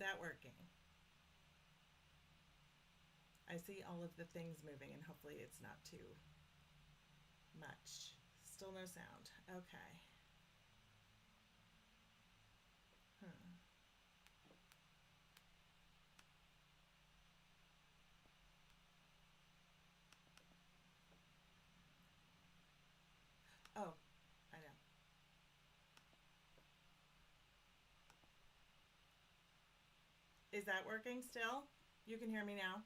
that working? I see all of the things moving, and hopefully it's not too much. Still no sound. Okay. Hmm. Oh, I know. Is that working still? You can hear me now?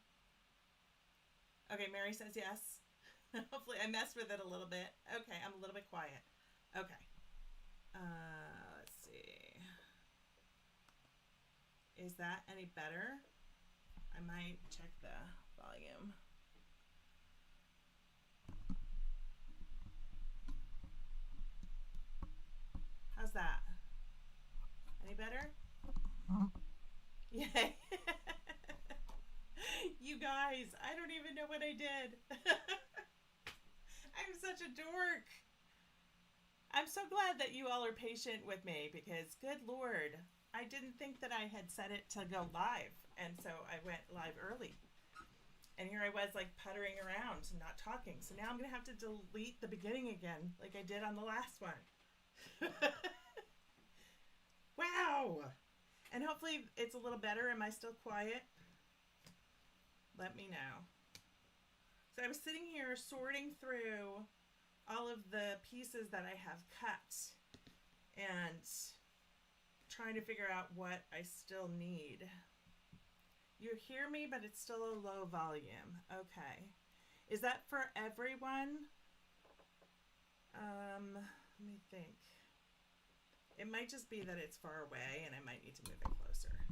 Okay, Mary says yes. Hopefully, I messed with it a little bit. Okay, I'm a little bit quiet. Okay. Let's see. Is that any better? I might check the volume. How's that? Any better? Yay. You guys, I don't even know what I did. I'm such a dork. I'm so glad that you all are patient with me because, good Lord, I didn't think that I had set it to go live. And so I went live early. And here I was like puttering around and not talking. So now I'm going to have to delete the beginning again like I did on the last one. Wow. And hopefully it's a little better. Am I still quiet? Let me know. So I was sitting here sorting through all of the pieces that I have cut and trying to figure out what I still need. You hear me, but it's still a low volume. Okay. Is that for everyone? Let me think. It might just be that it's far away and I might need to move it closer.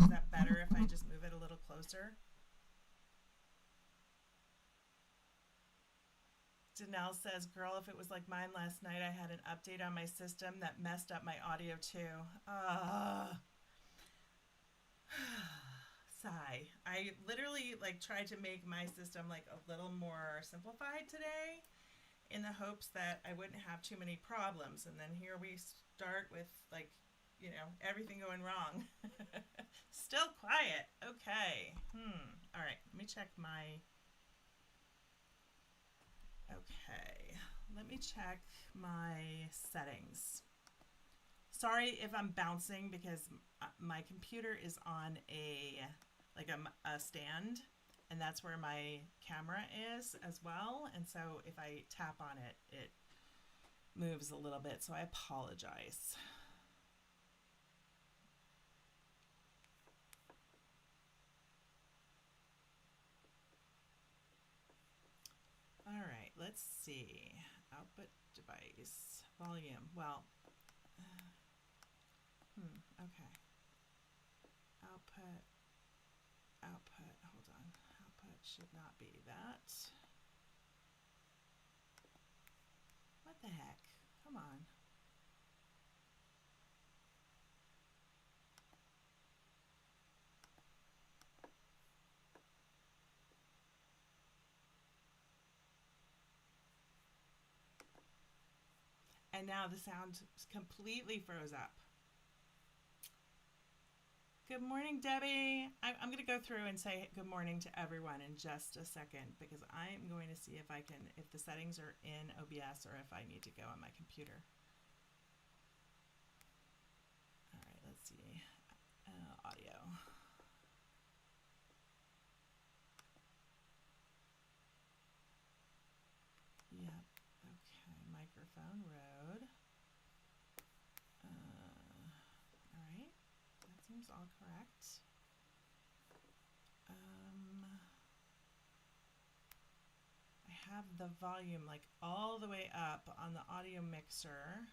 Is that better if I just move it a little closer? Danelle says, girl, if it was like mine last night, I had an update on my system that messed up my audio too. Sigh. I literally like tried to make my system like a little more simplified today in the hopes that I wouldn't have too many problems. And then here we start with like, everything going wrong. Still quiet. Okay. All right. Let me check my... Okay. Let me check my settings. Sorry if I'm bouncing because my computer is on a stand, and that's where my camera is as well. And so if I tap on it, it moves a little bit. So I apologize. All right, let's see. Output device, volume. Well, okay. Output, hold on. Output should not be that. What the heck? Come on. And now the sound completely froze up. Good morning, Debbie. I'm going to go through and say good morning to everyone in just a second because I'm going to see if the settings are in OBS or if I need to go on my computer. All right, let's see. Audio. Yep. Okay. Microphone Rode. All right. That seems all correct. I have the volume like all the way up on the audio mixer.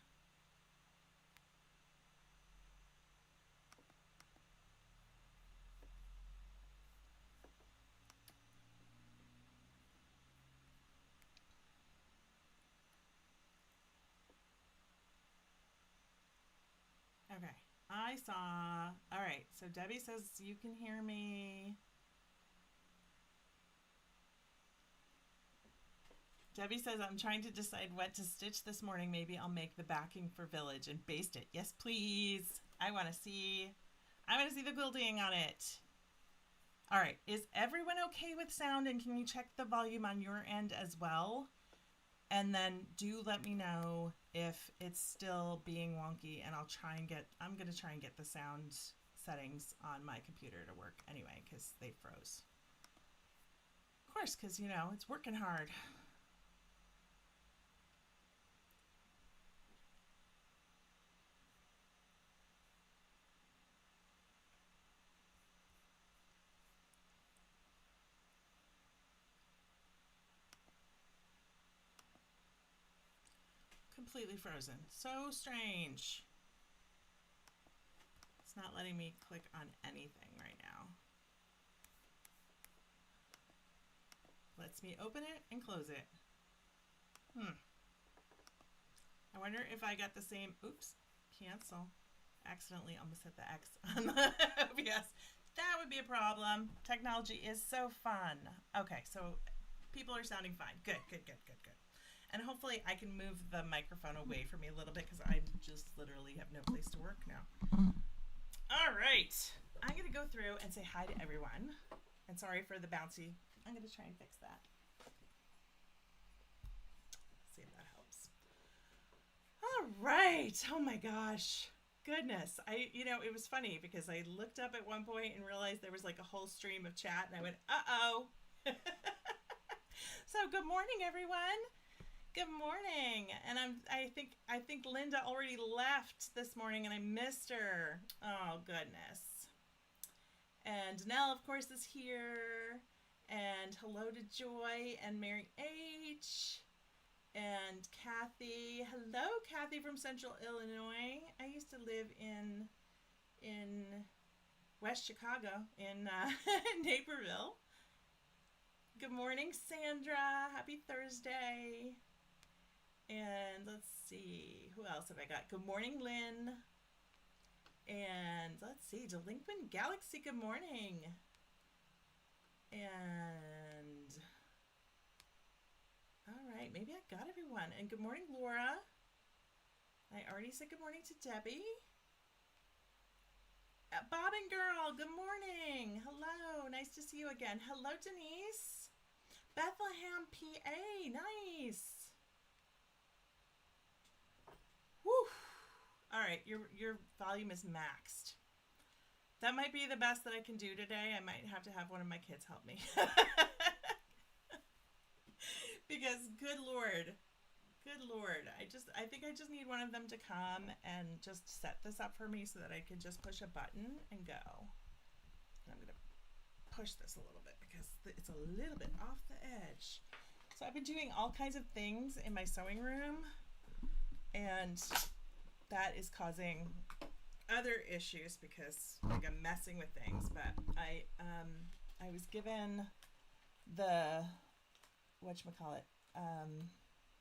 Okay, I saw. All right, so Debbie says you can hear me. Debbie says I'm trying to decide what to stitch this morning. Maybe I'll make the backing for Village and baste it. Yes, please. I want to see. I want to see the quilting on it. All right. Is everyone okay with sound? And can you check the volume on your end as well? And then do let me know if it's still being wonky, and I'm going to try and get the sound settings on my computer to work anyway, because they froze. Of course, because, you know, it's working hard. Completely frozen. So strange. It's not letting me click on anything right now. Lets me open it and close it. I wonder if I got the same, oops, cancel. Accidentally almost hit the X on the OBS. That would be a problem. Technology is so fun. Okay, so people are sounding fine. Good. And hopefully I can move the microphone away from me a little bit, because I just literally have no place to work now. All right. I'm going to go through and say hi to everyone. And sorry for the bouncy. I'm going to try and fix that. See if that helps. All right. Oh my gosh. Goodness. It was funny because I looked up at one point and realized there was like a whole stream of chat, and I went, uh-oh. So good morning, everyone. Good morning. And I think Linda already left this morning and I missed her. Oh goodness. And Nell, of course, is here. And hello to Joy and Mary H. And Kathy. Hello, Kathy from Central Illinois. I used to live in West Chicago, in Naperville. Good morning, Sandra. Happy Thursday. And let's see, who else have I got? Good morning, Lynn. And let's see, Delinquent Galaxy, good morning. And all right, maybe I got everyone. And good morning, Laura. I already said good morning to Debbie. Bob and Girl, good morning. Hello, nice to see you again. Hello, Denise. Bethlehem, PA, nice. Whew. All right, your volume is maxed. That might be the best that I can do today. I might have to have one of my kids help me. Because good Lord, I think I just need one of them to come and just set this up for me so that I can just push a button and go. And I'm going to push this a little bit because it's a little bit off the edge. So I've been doing all kinds of things in my sewing room, and that is causing other issues because like I'm messing with things. But I was given the whatchamacallit,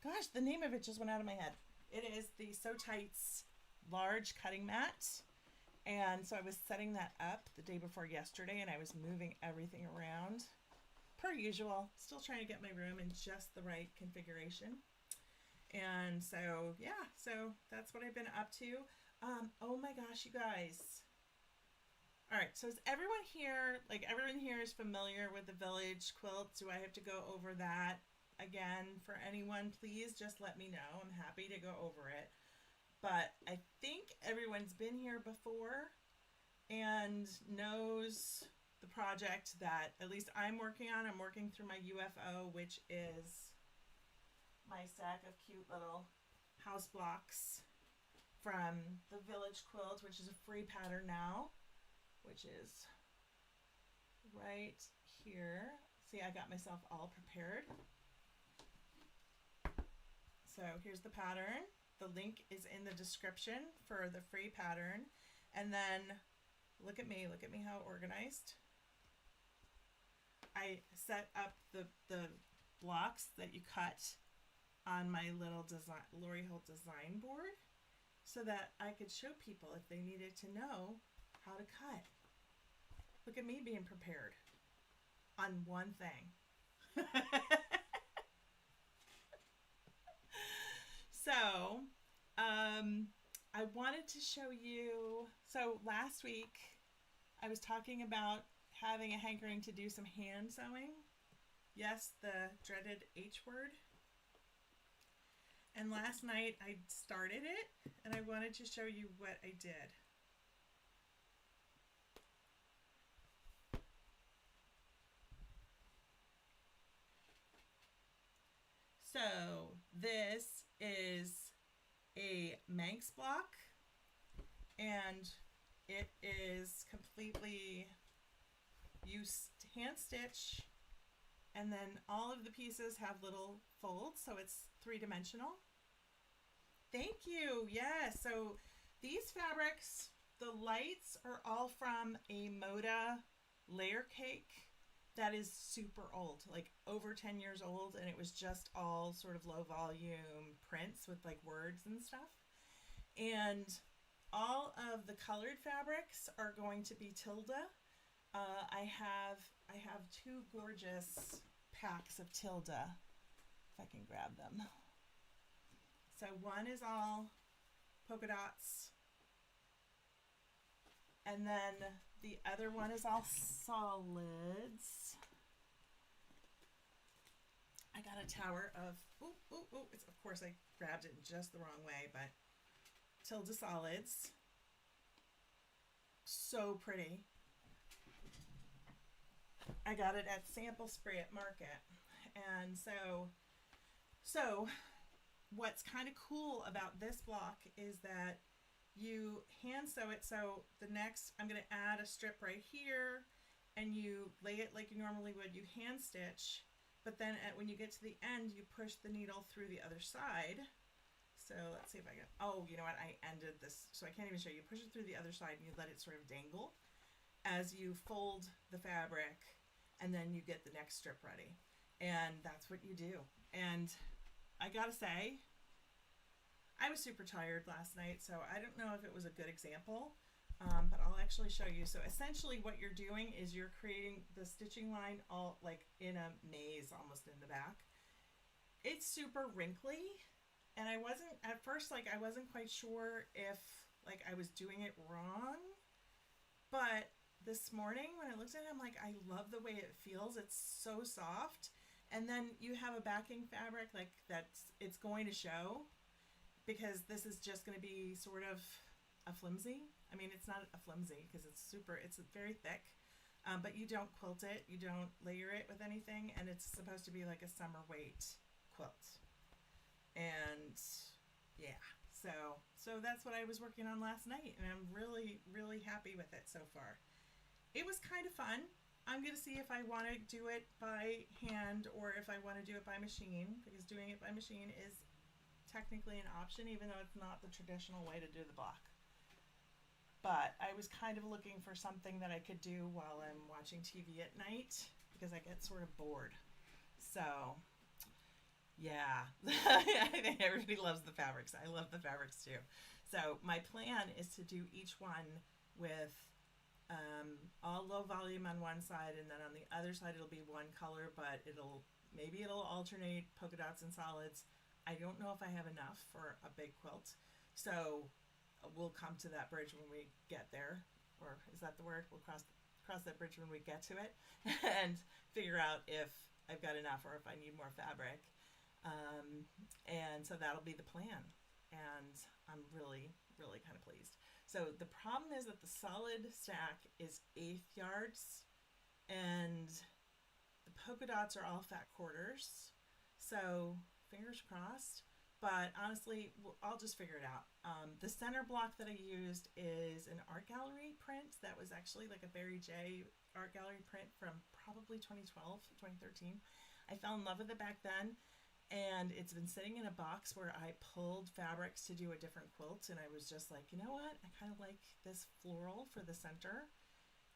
gosh, the name of it just went out of my head. It is the So Tights large cutting mat. And so I was setting that up the day before yesterday, and I was moving everything around per usual, still trying to get my room in just the right configuration. And so, yeah, so that's what I've been up to. Oh my gosh, you guys. All right, so is everyone here, like everyone here is familiar with the Village quilt? Do I have to go over that again for anyone? Please just let me know. I'm happy to go over it. But I think everyone's been here before and knows the project that at least I'm working on. I'm working through my UFO, which is my stack of cute little house blocks from the Village quilt, which is a free pattern now, which is right here. See, I got myself all prepared. So here's the pattern. The link is in the description for the free pattern. And then look at me how organized. I set up the blocks that you cut on my little design, Lori Holt design board, so that I could show people if they needed to know how to cut. Look at me being prepared on one thing. So, I wanted to show you, so last week I was talking about having a hankering to do some hand sewing. Yes, the dreaded H word. And last night I started it, and I wanted to show you what I did. So this is a Manx block, and it is completely, you hand stitch, and then all of the pieces have little folds, so it's three-dimensional. Thank you. Yes. So these fabrics, the lights are all from a Moda layer cake that is super old, like over 10 years old, and it was just all sort of low volume prints with like words and stuff. And all of the colored fabrics are going to be Tilda. I have two gorgeous packs of Tilda, if I can grab them. So one is all polka dots, and then the other one is all solids. I got a tower of, it's, of course I grabbed it in just the wrong way, but Tilda solids. So pretty. I got it at Sample Spray at Market. And so what's kind of cool about this block is that you hand sew it. So the next, I'm going to add a strip right here, and you lay it like you normally would. You hand stitch, but then when you get to the end, you push the needle through the other side. So let's see if I can, oh, you know what, I ended this, so I can't even show you. You push it through the other side and you let it sort of dangle as you fold the fabric, and then you get the next strip ready. And that's what you do. And I gotta say, I was super tired last night, so I don't know if it was a good example, but I'll actually show you. So essentially what you're doing is you're creating the stitching line all like in a maze almost in the back. It's super wrinkly, and I wasn't, at first, like I wasn't quite sure if like I was doing it wrong, but this morning when I looked at it, I'm like, I love the way it feels. It's so soft. And then you have a backing fabric like that's, it's going to show, because this is just going to be sort of a flimsy. I mean, it's not a flimsy because it's super, it's very thick, but you don't quilt it, you don't layer it with anything, and it's supposed to be like a summer weight quilt. And yeah, so that's what I was working on last night, and I'm really, really happy with it so far. It was kind of fun. I'm going to see if I want to do it by hand or if I want to do it by machine, because doing it by machine is technically an option, even though it's not the traditional way to do the block. But I was kind of looking for something that I could do while I'm watching TV at night, because I get sort of bored. So yeah, I think everybody loves the fabrics. I love the fabrics too. So my plan is to do each one with all low volume on one side, and then on the other side it'll be one color, but maybe it'll alternate polka dots and solids. I don't know if I have enough for a big quilt, so we'll come to that bridge when we get there, or is that the word? We'll cross that bridge when we get to it and figure out if I've got enough or if I need more fabric. And so that'll be the plan, and I'm really, really kind of pleased. So the problem is that the solid stack is 1/8 yards, and the polka dots are all fat quarters. So fingers crossed, but honestly, I'll just figure it out. The center block that I used is an art gallery print that was actually like a Barry J art gallery print from probably 2012, 2013. I fell in love with it back then. And it's been sitting in a box where I pulled fabrics to do a different quilt, and I was just like, you know what, I kind of like this floral for the center,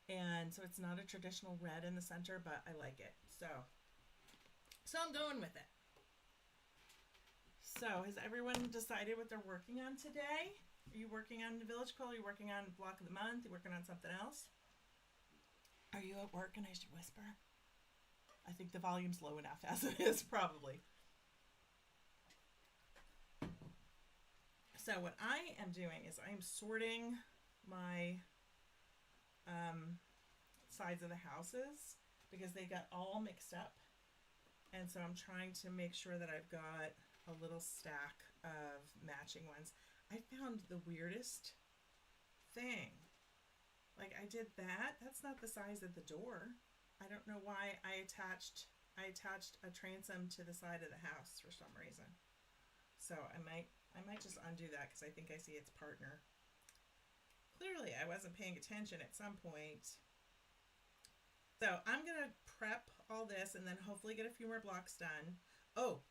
and so it's not a traditional red in the center, but I like it, so I'm going with it. So has everyone decided what they're working on today? Are you working on the Village Quilt? Are you working on Block of the Month? Are you working on something else? Are you at work and I should whisper? I think the volume's low enough as it is, probably. So what I am doing is I am sorting my sides of the houses because they got all mixed up. And so I'm trying to make sure that I've got a little stack of matching ones. I found the weirdest thing. Like, I did that. That's not the size of the door. I don't know why I attached a transom to the side of the house for some reason. So I might just undo that because I think I see its partner. Clearly, I wasn't paying attention at some point. So I'm going to prep all this and then hopefully get a few more blocks done. Oh,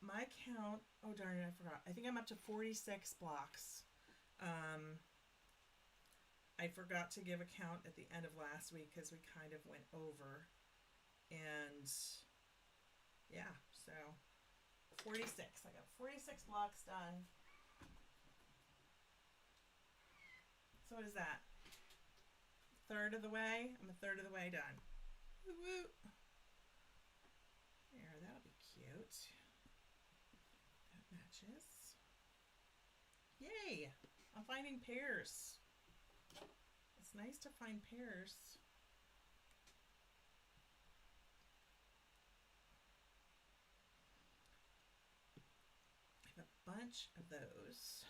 my count, oh darn it, I forgot. I think I'm up to 46 blocks. I forgot to give a count at the end of last week because we kind of went over. And yeah, so 46. I got 46 blocks done. So what is that? Third of the way? I'm a third of the way done. Woo woo. There, that'll be cute. That matches. Yay! I'm finding pairs. It's nice to find pairs. I have a bunch of those.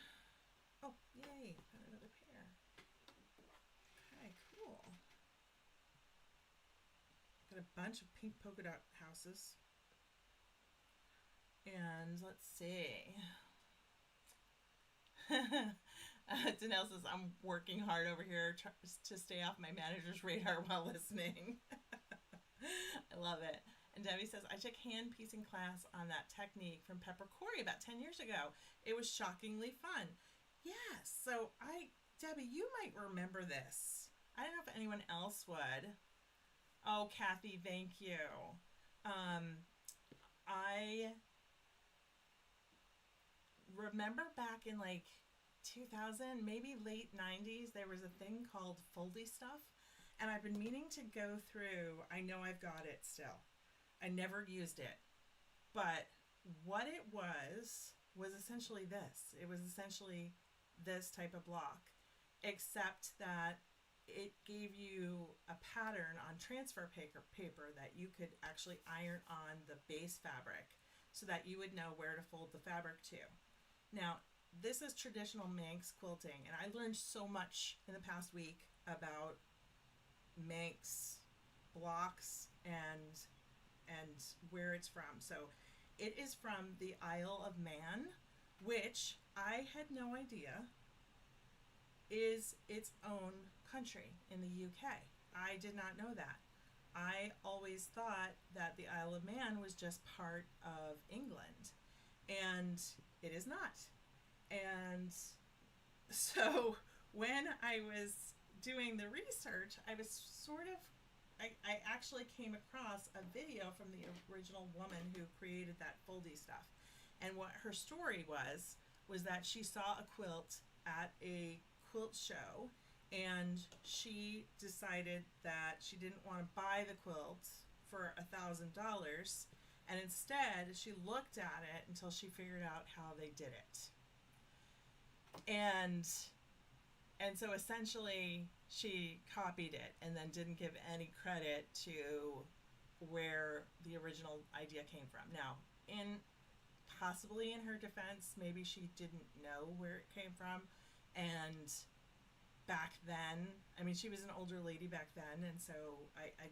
Oh, yay! Got another pair. Okay, cool. Got a bunch of pink polka dot houses. And let's see. Danelle says, I'm working hard over here to stay off my manager's radar while listening. I love it. And Debbie says, I took hand piecing class on that technique from Pepper Corey about 10 years ago. It was shockingly fun. Yes. So Debbie, you might remember this. I don't know if anyone else would. Oh, Kathy, thank you. I remember back in like 2000, maybe late 90s, there was a thing called foldy stuff. And I've been meaning to go through. I know I've got it still. I never used it. But what it was essentially this. It was essentially this type of block, except that it gave you a pattern on transfer paper that you could actually iron on the base fabric so that you would know where to fold the fabric to. Now, this is traditional Manx quilting, and I learned so much in the past week about Manx blocks and where it's from. So it is from the Isle of Man, which I had no idea is its own country in the UK. I did not know that. I always thought that the Isle of Man was just part of England, and it is not. And so when I was doing the research, I was I actually came across a video from the original woman who created that foldy stuff. And what her story was that she saw a quilt at a quilt show, and she decided that she didn't want to buy the quilt for $1,000, and instead she looked at it until she figured out how they did it. And so essentially she copied it and then didn't give any credit to where the original idea came from. Now, possibly in her defense, maybe she didn't know where it came from. And back then, I mean, she was an older lady back then, and so I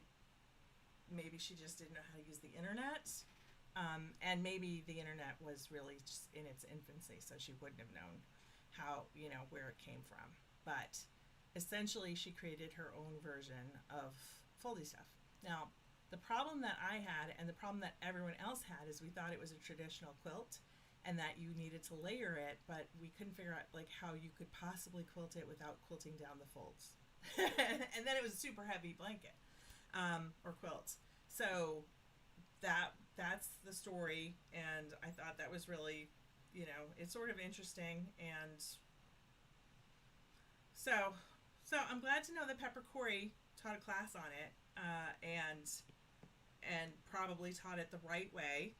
maybe she just didn't know how to use the internet. And maybe the internet was really just in its infancy, so she wouldn't have known how, where it came from. But essentially she created her own version of foldy stuff. Now, the problem that I had and the problem that everyone else had is we thought it was a traditional quilt and that you needed to layer it, but we couldn't figure out like how you could possibly quilt it without quilting down the folds. And then it was a super heavy blanket or quilt. So that's the story, and I thought that was really, it's sort of interesting. And so I'm glad to know that Pepper Corey taught a class on it, and probably taught it the right way.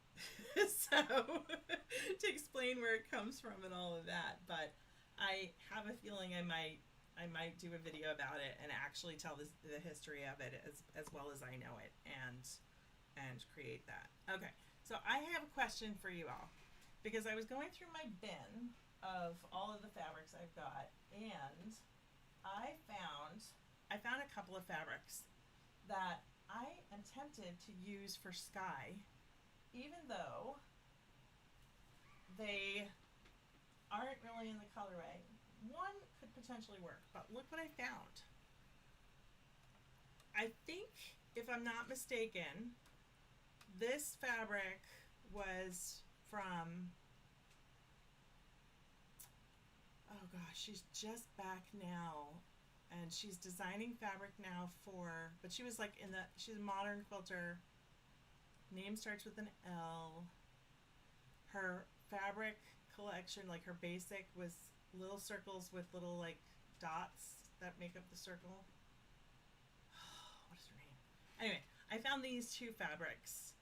So to explain where it comes from and all of that. But I have a feeling I might I might do a video about it and actually tell the history of it as well as I know it, and create that. Okay, so I have a question for you all, because I was going through my bin of all of the fabrics I've got, and I found a couple of fabrics that I am tempted to use for sky, even though they aren't really in the colorway. One could potentially work, but look what I found. I think, if I'm not mistaken, this fabric was from, oh gosh, she's just back now, and she's designing fabric now for, but she was like she's a modern quilter. Name starts with an L. Her fabric collection, like her basic, was little circles with little like dots that make up the circle. What is her name? Anyway, I found these two fabrics,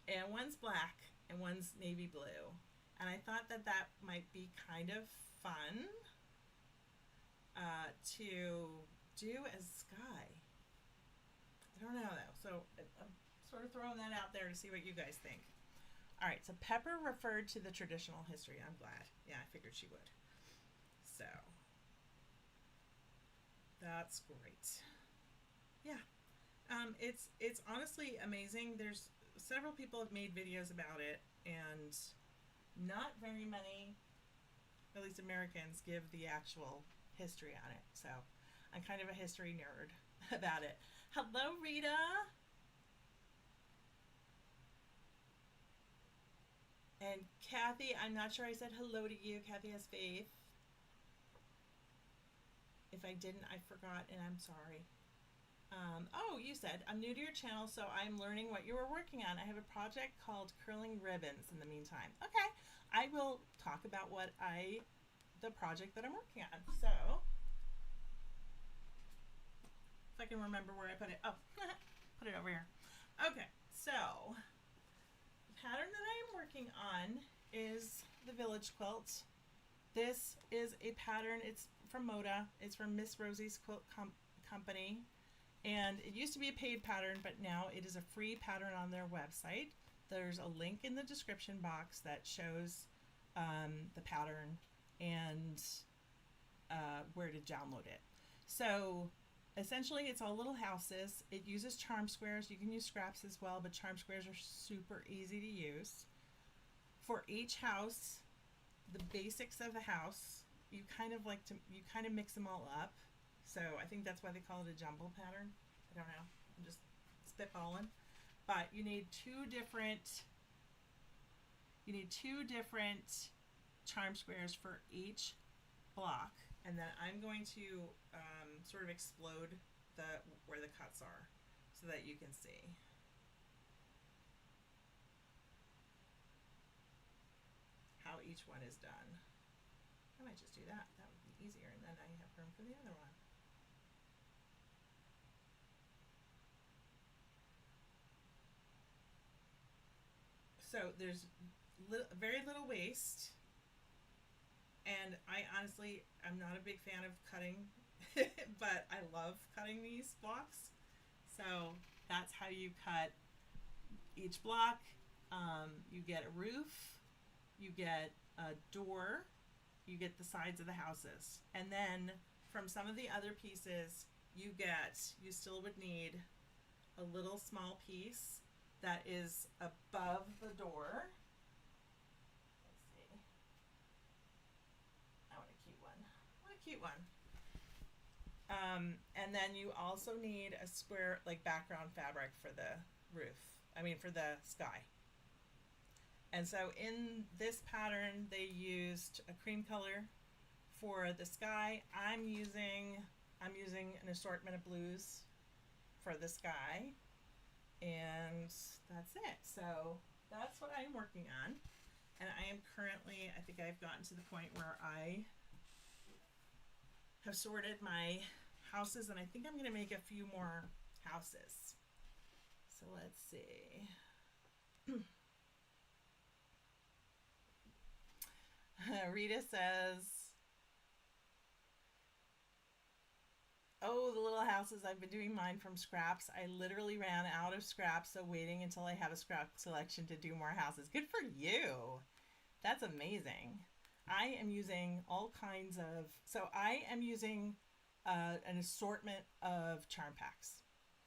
and one's black and one's navy blue, and I thought that that might be kind of fun to do as sky. I don't know though, so I'm sort of throwing that out there to see what you guys think. All right, so Pepper referred to the traditional history. I'm glad. Yeah, I figured she would. So that's great. Yeah, it's honestly amazing. There's several people have made videos about it, and not very many, at least Americans, give the actual history on it. So I'm kind of a history nerd about it. Hello, Rita. And Kathy, I'm not sure I said hello to you. Kathy has faith. If I didn't, I forgot, and I'm sorry. Oh, you said, I'm new to your channel, so I'm learning what you were working on. I have a project called Curling Ribbons in the meantime. Okay, I will talk about the project that I'm working on. So, if I can remember where I put it. Oh, put it over here. Okay, so the pattern that I am working on is the Village Quilt. This is a pattern, it's from Moda. It's from Miss Rosie's Quilt Company. And it used to be a paid pattern, but now it is a free pattern on their website. There's a link in the description box that shows the pattern and where to download it. So essentially it's all little houses. It uses charm squares. You can use scraps as well, but charm squares are super easy to use. For each house, the basics of the house, you kind of mix them all up. So I think that's why they call it a jumble pattern. I don't know. I'm just spitballing. But you need two different charm squares for each block. And then I'm going to sort of explode where the cuts are so that you can see. How each one is done. I might just do that. That would be easier, and then I have room for the other one. So there's very little waste, and I honestly, I'm not a big fan of cutting, but I love cutting these blocks. So that's how you cut each block. You get a roof, you get a door, you get the sides of the houses, and then from some of the other pieces you still would need a little small piece that is above the door. Let's see. I want a cute one. And then you also need a square like background fabric for the roof. For the sky. And so in this pattern, they used a cream color for the sky. I'm using an assortment of blues for the sky, and that's it. So that's what I'm working on, and I am currently, I think I've gotten to the point where I have sorted my houses, and I think I'm going to make a few more houses. So let's see. Rita says, Oh, the little houses. I've been doing mine from scraps. I literally ran out of scraps, so waiting until I have a scrap selection to do more houses. Good for you. That's amazing. I am using all kinds of. So I am using an assortment of charm packs.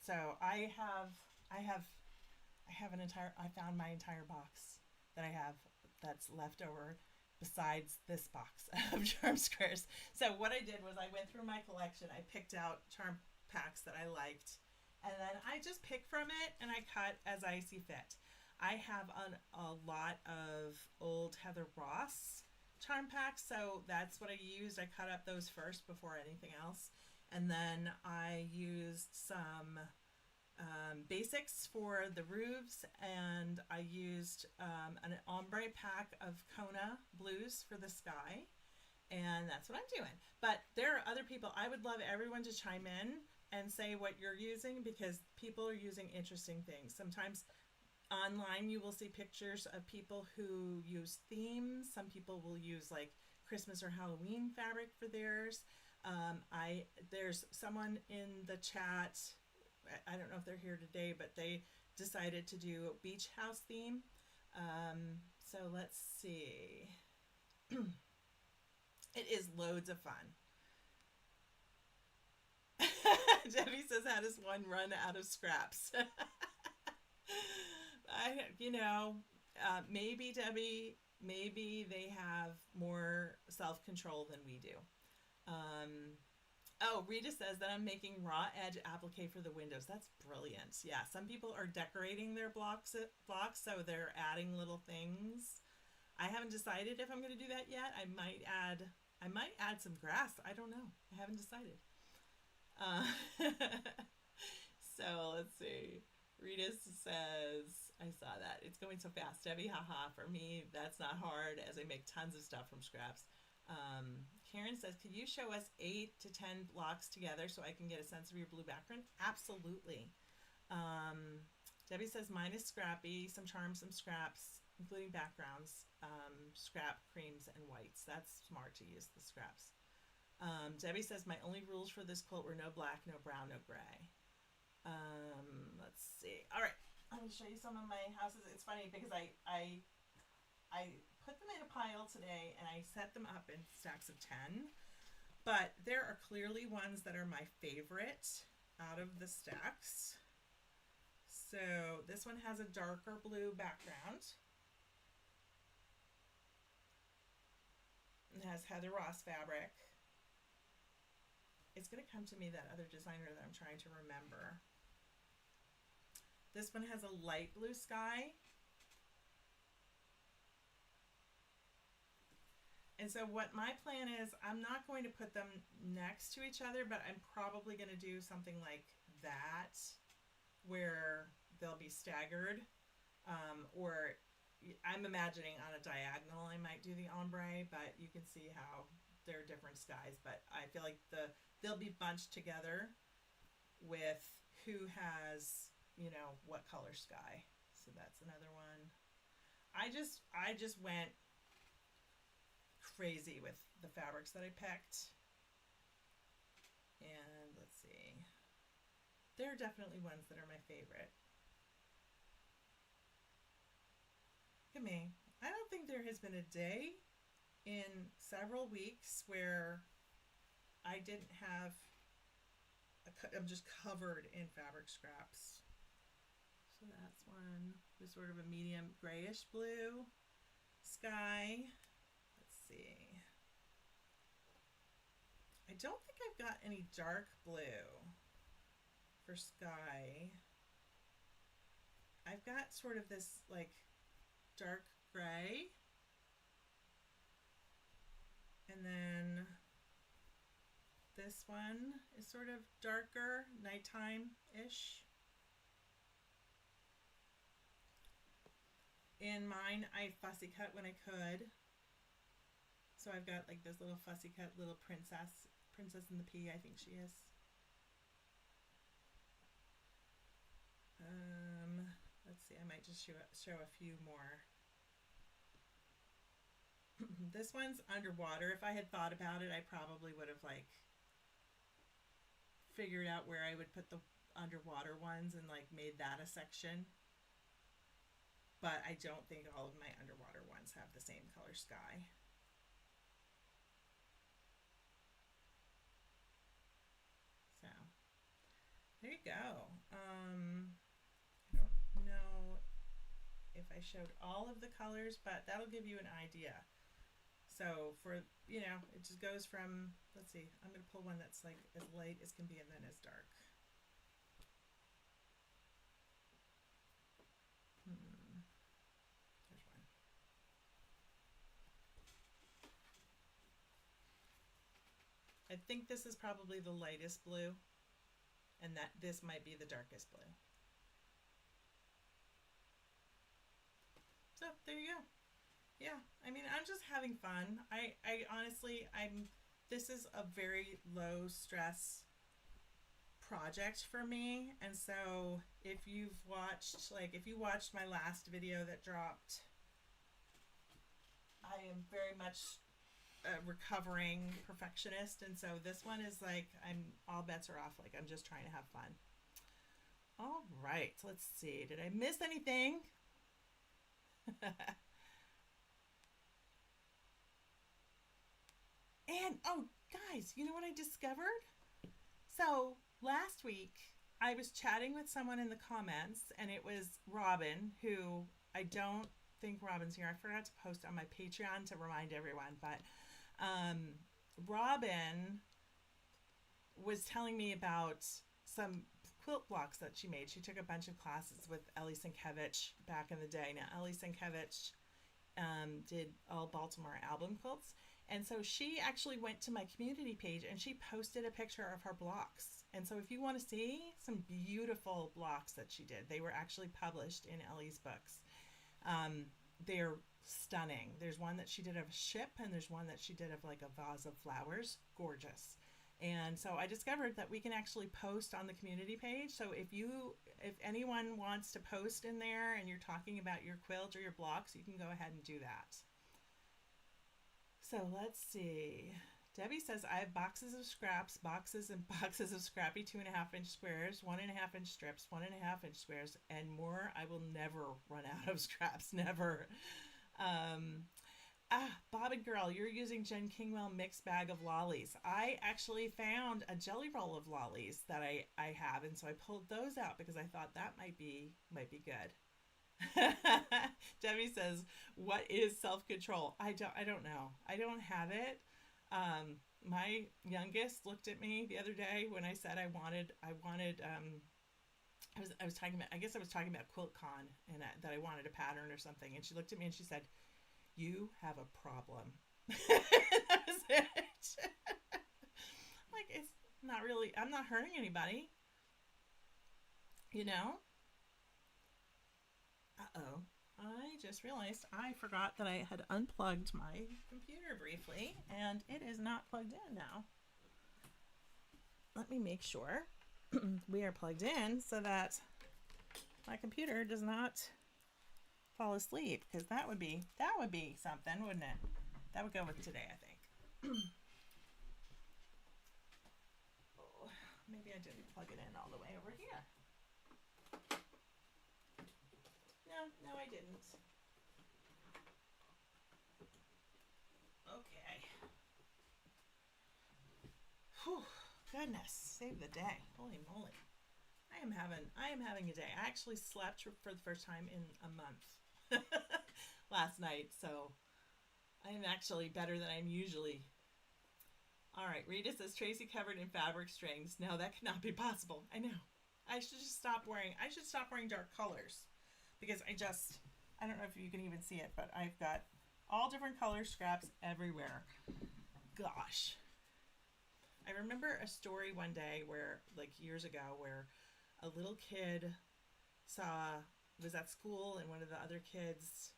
So I have, I have an entire. I found my entire box that I have that's left over. Besides this box of charm squares. So what I did was I went through my collection. I picked out charm packs that I liked, and then I just picked from it and I cut as I see fit. I have a lot of old Heather Ross charm packs, so that's what I used. I cut up those first before anything else, and then I used some basics for the roofs, and I used an ombre pack of Kona blues for the sky, and that's what I'm doing. But there are other people. I would love everyone to chime in and say what you're using, because people are using interesting things. Sometimes online you will see pictures of people who use themes. Some people will use like Christmas or Halloween fabric for theirs. There's someone in the chat, I don't know if they're here today, but they decided to do a beach house theme. So let's see. It is loads of fun. Debbie says, how does one run out of scraps? Maybe, Debbie, maybe they have more self-control than we do. Oh, Rita says that I'm making raw edge applique for the windows. That's brilliant. Yeah, some people are decorating their blocks, so they're adding little things. I haven't decided if I'm going to do that yet. I might add some grass. I don't know. I haven't decided. So let's see. Rita says, I saw that. It's going so fast. Debbie, haha. For me, that's not hard, as I make tons of stuff from scraps. Karen says, could you show us 8 to 10 blocks together so I can get a sense of your blue background? Absolutely. Debbie says, mine is scrappy, some charms, some scraps, including backgrounds, scrap, creams, and whites. That's smart to use the scraps. Debbie says, my only rules for this quilt were no black, no brown, no gray. Let's see. All right, I'm going to show you some of my houses. It's funny because I put them in a pile today and I set them up in stacks of 10, but there are clearly ones that are my favorite out of the stacks. So this one has a darker blue background. It has Heather Ross fabric. It's going to come to me, that other designer that I'm trying to remember. This one has a light blue sky. And so what my plan is, I'm not going to put them next to each other, but I'm probably going to do something like that, where they'll be staggered. Or I'm imagining on a diagonal I might do the ombre, but you can see how they're different skies. But I feel like they'll be bunched together with who has, what color sky. So that's another one. I just went crazy with the fabrics that I picked. And let's see. There are definitely ones that are my favorite. Look at me. I don't think there has been a day in several weeks where I didn't have I'm just covered in fabric scraps. So that's one. There's sort of a medium grayish blue sky. Let's see. I don't think I've got any dark blue for sky. I've got sort of this like dark gray. And then this one is sort of darker, nighttime-ish. In mine, I fussy cut when I could. So I've got like this little fussy cut little princess in the pea, I think she is. Let's see, I might just show a few more. This one's underwater. If I had thought about it, I probably would have like figured out where I would put the underwater ones and like made that a section. But I don't think all of my underwater ones have the same color sky. So there you go. I don't know if I showed all of the colors, but that'll give you an idea. So for, you know, it just goes from, let's see, I'm going to pull one that's like as light as can be and then as dark. There's one. I think this is probably the lightest blue, and that this might be the darkest blue. So there you go. Yeah, I mean, I'm just having fun. I honestly, this is a very low stress project for me. And so if you've watched, like, if you watched my last video that dropped, I am very much a recovering perfectionist. And so this one is like, all bets are off. Like, I'm just trying to have fun. All right, let's see. Did I miss anything? And, oh, guys, you know what I discovered? So, last week, I was chatting with someone in the comments, and it was Robin, who I don't think Robin's here. I forgot to post on my Patreon to remind everyone, but Robin was telling me about some quilt blocks that she made. She took a bunch of classes with Ellie Sienkiewicz back in the day. Now, Ellie Sienkiewicz did all Baltimore album quilts. And so she actually went to my community page and she posted a picture of her blocks. And so if you want to see some beautiful blocks that she did, they were actually published in Ellie's books. They're stunning. There's one that she did of a ship and there's one that she did of like a vase of flowers. Gorgeous. And so I discovered that we can actually post on the community page. So if anyone wants to post in there and you're talking about your quilt or your blocks, you can go ahead and do that. So let's see. Debbie says, I have boxes of scraps, boxes and boxes of scrappy 2.5-inch squares, 1.5-inch strips, 1.5-inch squares, and more. I will never run out of scraps. Never. Bob and Girl, you're using Jen Kingwell mixed bag of lollies. I actually found a jelly roll of lollies that I have, and so I pulled those out because I thought that might be good. Debbie says, what is self-control? I don't know. I don't have it. My youngest looked at me the other day when I said I was talking about, I guess I was talking about QuiltCon and that I wanted a pattern or something. And she looked at me and she said, you have a problem. That was it. Like, it's not really, I'm not hurting anybody, you know? Uh-oh. I just realized I forgot that I had unplugged my computer briefly, and it is not plugged in now. Let me make sure we are plugged in so that my computer does not fall asleep, because that would be something, wouldn't it? That would go with today, I think. Oh, maybe I didn't plug it in all the way over here. No, I didn't. Okay. Whew, goodness, save the day. Holy moly. I am having a day. I actually slept for the first time in a month last night, so I am actually better than I'm usually. All right, Rita says, Tracy covered in fabric strings. No, that cannot be possible. I know. I should stop wearing dark colors. Because I don't know if you can even see it, but I've got all different color scraps everywhere. Gosh. I remember a story one day where, like years ago, where a little kid was at school and one of the other kids,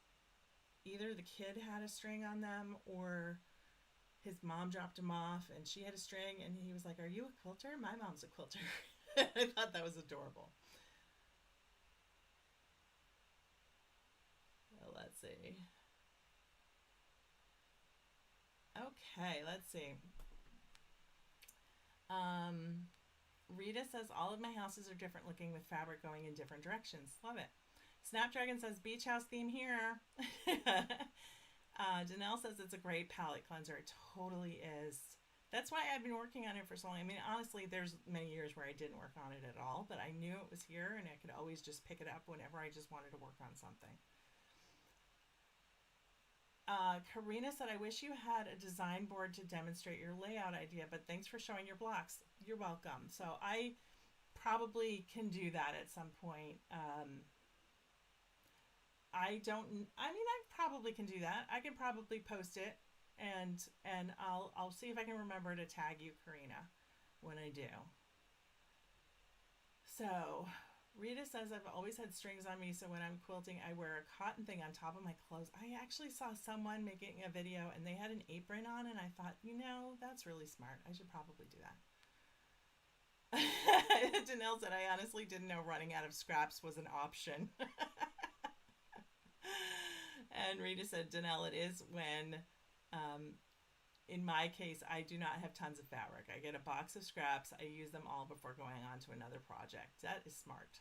either the kid had a string on them or his mom dropped him off and she had a string and he was like, are you a quilter? My mom's a quilter. I thought that was adorable. Let's see. Okay, let's see. Rita says, all of my houses are different looking with fabric going in different directions. Love it. Snapdragon says, beach house theme here. Danelle says, it's a great palette cleanser. It totally is. That's why I've been working on it for so long. I mean, honestly, there's many years where I didn't work on it at all, but I knew it was here and I could always just pick it up whenever I just wanted to work on something. Karina said, I wish you had a design board to demonstrate your layout idea, but thanks for showing your blocks. You're welcome. So I probably can do that at some point. I probably can do that. I can probably post it and I'll see if I can remember to tag you, Karina, when I do. So Rita says, I've always had strings on me, so when I'm quilting, I wear a cotton thing on top of my clothes. I actually saw someone making a video, and they had an apron on, and I thought, that's really smart. I should probably do that. Janelle said, I honestly didn't know running out of scraps was an option. And Rita said, Danelle, it is when, in my case, I do not have tons of fabric. I get a box of scraps. I use them all before going on to another project. That is smart.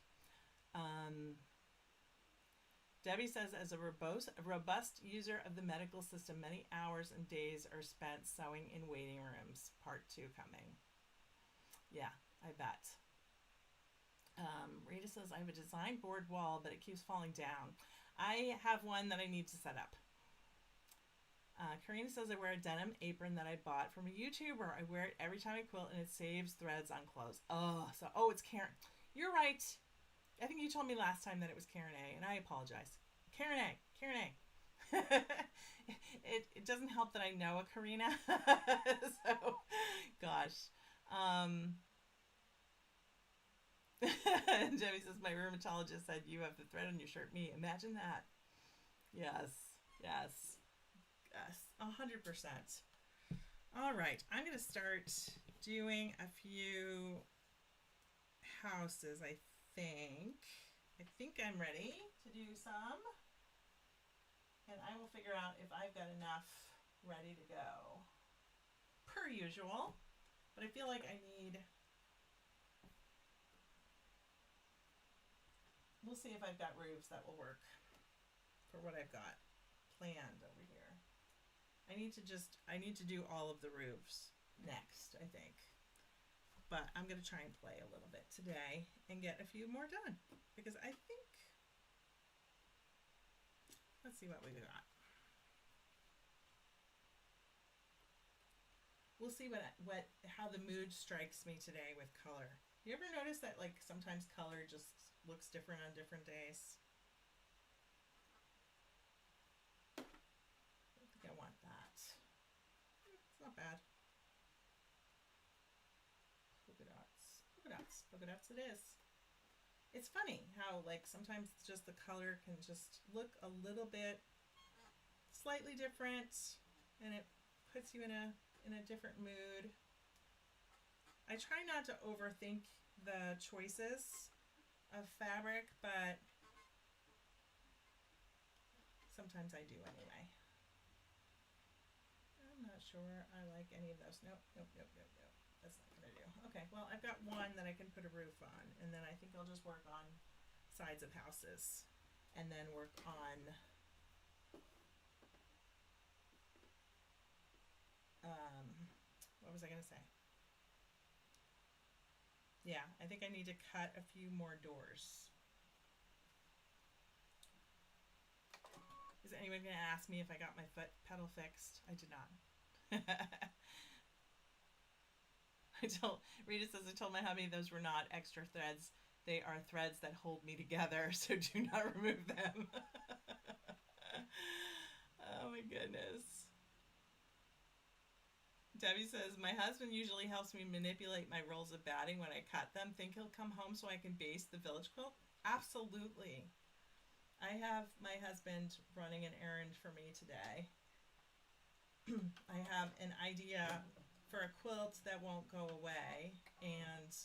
Debbie says, as a robust user of the medical system, many hours and days are spent sewing in waiting rooms. Part 2 coming. Yeah, I bet. Rita says, I have a design board wall, but it keeps falling down. I have one that I need to set up. Karina says, I wear a denim apron that I bought from a YouTuber. I wear it every time I quilt, and it saves threads on clothes. Oh, it's Karen. You're right. I think you told me last time that it was Karen A, and I apologize. Karen A. It doesn't help that I know a Karina. So, gosh. Debbie says, my rheumatologist said you have the thread on your shirt. Me, imagine that. Yes, 100%. All right, I'm going to start doing a few houses, I think. I think I'm ready to do some. And I will figure out if I've got enough ready to go. Per usual. But I feel like I need... We'll see if I've got roofs that will work for what I've got planned over here. I need to do all of the roofs next, I think. But I'm going to try and play a little bit today and get a few more done. Because I think, let's see what we've got. We'll see how the mood strikes me today with color. You ever notice that like sometimes color just looks different on different days? I don't think I want that. It's not bad. Polka dots it is. It's funny how like sometimes just the color can just look a little bit slightly different and it puts you in a different mood. I try not to overthink the choices of fabric, but sometimes I do anyway. I'm not sure I like any of those. Nope. That's not gonna do. Okay, well, I've got one that I can put a roof on, and then I think I'll just work on sides of houses, and then work on what was I gonna say? Yeah, I think I need to cut a few more doors. Is anyone going to ask me if I got my foot pedal fixed? I did not. Rita says, I told my hubby those were not extra threads. They are threads that hold me together, so do not remove them. Oh my goodness. Debbie says, my husband usually helps me manipulate my rolls of batting when I cut them. Think he'll come home so I can baste the village quilt? Absolutely. I have my husband running an errand for me today. I have an idea for a quilt that won't go away, and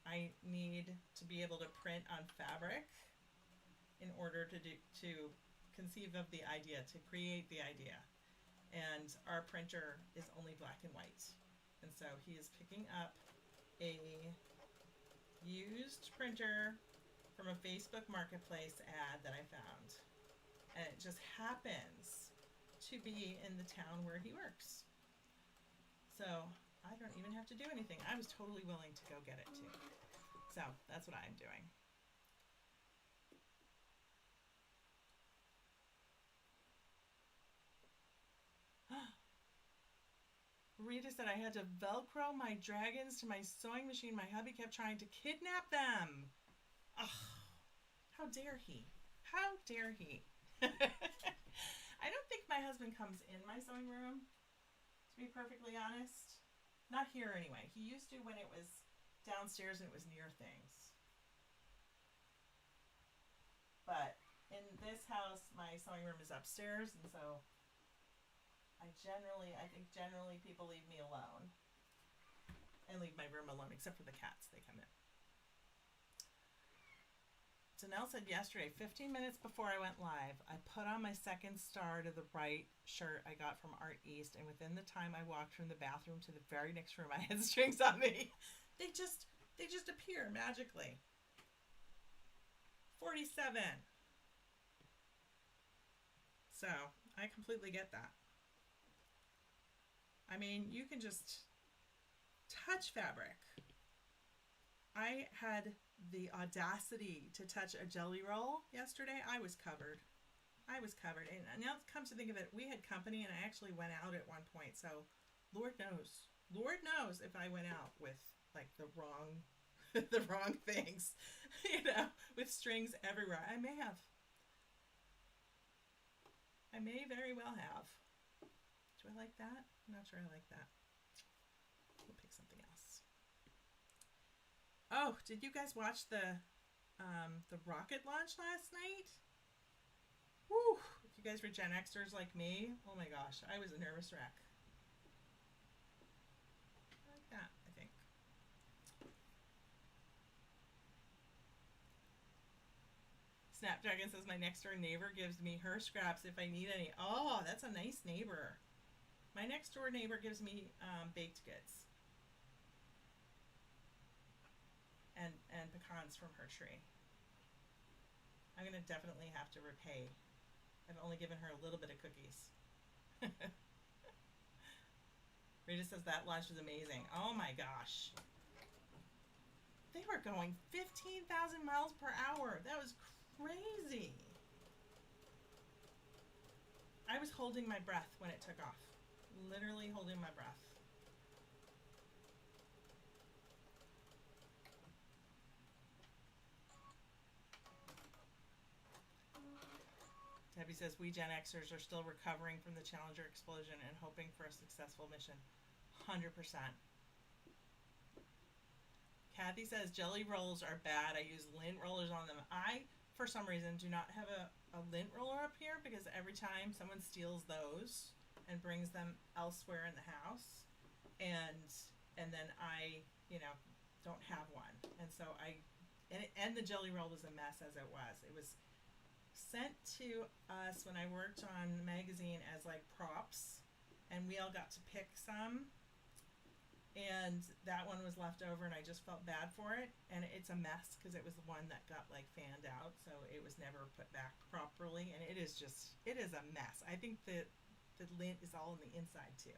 I need to be able to print on fabric in order to conceive of the idea, to create the idea. And our printer is only black and white. And so he is picking up a used printer from a Facebook Marketplace ad that I found. And it just happens to be in the town where he works. So I don't even have to do anything. I was totally willing to go get it too. So that's what I'm doing. Rita said I had to Velcro my dragons to my sewing machine. My hubby kept trying to kidnap them. Ugh, how dare he? How dare he? I don't think my husband comes in my sewing room, to be perfectly honest. Not here anyway. He used to when it was downstairs and it was near things. But in this house, my sewing room is upstairs, and so I think generally people leave me alone and leave my room alone, except for the cats. They come in. Danelle said yesterday, 15 minutes before I went live, I put on my second star to the right shirt I got from Art East, and within the time I walked from the bathroom to the very next room, I had strings on me. They just appear magically. 47. So I completely get that. I mean, you can just touch fabric. I had the audacity to touch a jelly roll yesterday. I was covered. And now it comes to think of it, we had company and I actually went out at one point. So Lord knows if I went out with like the wrong things, with strings everywhere. I may very well have. Do I like that? I'm not sure I like that. We'll pick something else. Oh, did you guys watch the rocket launch last night? Woo! If you guys were Gen Xers like me, oh my gosh, I was a nervous wreck. I like that, I think. Snapdragon says my next door neighbor gives me her scraps if I need any. Oh, that's a nice neighbor. My next door neighbor gives me baked goods and pecans from her tree. I'm gonna definitely have to repay. I've only given her a little bit of cookies. Rita says that lunch was amazing. Oh my gosh. They were going 15,000 miles per hour. That was crazy. I was holding my breath when it took off. Literally holding my breath. Debbie says we Gen Xers are still recovering from the Challenger explosion and hoping for a successful mission. 100%. Kathy says jelly rolls are bad. I use lint rollers on them. I, for some reason, do not have a lint roller up here because every time someone steals those and brings them elsewhere in the house, and then I, don't have one, and so and the jelly roll was a mess as it was. It was sent to us when I worked on magazine as like props, and we all got to pick some, and that one was left over, and I just felt bad for it, and it's a mess because it was the one that got like fanned out, so it was never put back properly, and it is a mess. I think that the lint is all on the inside too.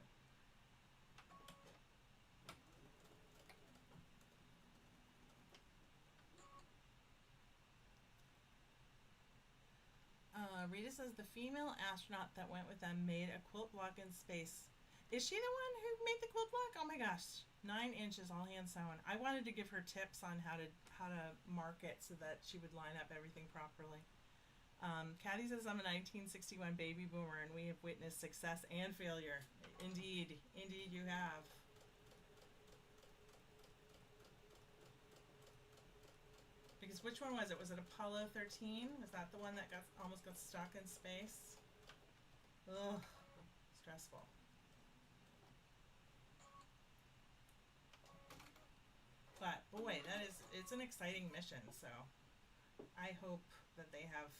Rita says the female astronaut that went with them made a quilt block in space. Is she the one who made the quilt block? Oh my gosh, 9 inches, all hand sewn. I wanted to give her tips on how to mark it so that she would line up everything properly. Kathy says I'm a 1961 baby boomer and we have witnessed success and failure. Indeed you have. Because which one was it? Was it Apollo 13? Was that the one that almost got stuck in space? Ugh, stressful. But boy, it's an exciting mission, so I hope that they have